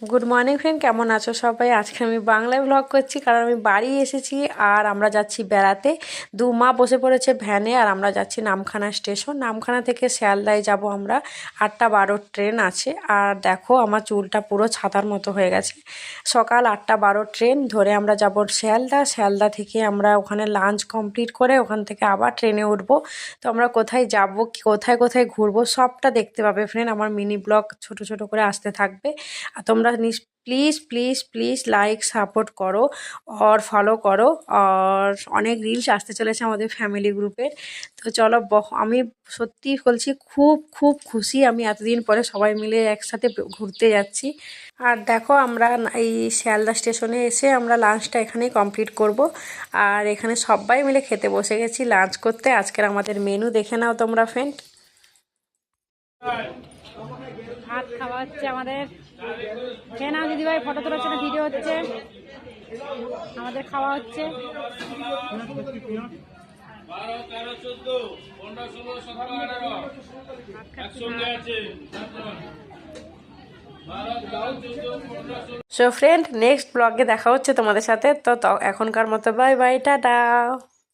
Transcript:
Good morning friend, কেমন আছো সবাই? আজকে আমি বাংলায় ব্লগ করছি কারণ আমি বাড়ি এসেছি আর আমরা যাচ্ছি বেড়াতে। মা বসে পড়েছে ভ্যানে আর আমরা যাচ্ছি নামখানা স্টেশন। নামখানা থেকে শিয়ালদায় যাব আমরা। 8:12 ট্রেন আছে। আর দেখো আমার চুলটা পুরো ছাতার মতো হয়ে গেছে। সকাল 8:12 ট্রেন ধরে আমরা যাব শিয়ালদা। শিয়ালদা থেকে আমরা ওখানে লাঞ্চ কমপ্লিট করে ওখান থেকে আবার ট্রেনে উঠবো। তো আমরা কোথায় যাব, কোথায় কোথায় ঘুরবো সবটা দেখতে পাবে ফ্রেন্ড। আমার মিনি ব্লগ ছোট ছোট করে আসতে থাকবে। আর তোমরা please please please like support করো আর ফলো করো। আর অনেক রিলস আসতে চলেছে আমাদের ফ্যামিলি গ্রুপের। তো চলো, আমি সত্যি বলছি খুব খুব খুশি। আমি এতদিন পরে সবাই মিলে একসাথে ঘুরতে যাচ্ছি। আর দেখো আমরা এই শিয়ালদা স্টেশনে এসে আমরা লাঞ্চটা এখানেই কমপ্লিট করব। আর এখানে সবাই মিলে খেতে বসে গেছি লাঞ্চ করতে। আজকের আমাদের মেনু দেখে নাও তোমরা ফ্রেন্ড। ভাত খাওয়া হচ্ছে আমাদের। খেয়ে নাও দিদিভাই, ফটো তোলার জন্য ভিডিও হচ্ছে, আমাদের খাওয়া হচ্ছে। সো ফ্রেন্ড, নেক্সট ব্লগে দেখা হচ্ছে তোমাদের সাথে। তো এখনকার মতো বাই বাই, টাটা।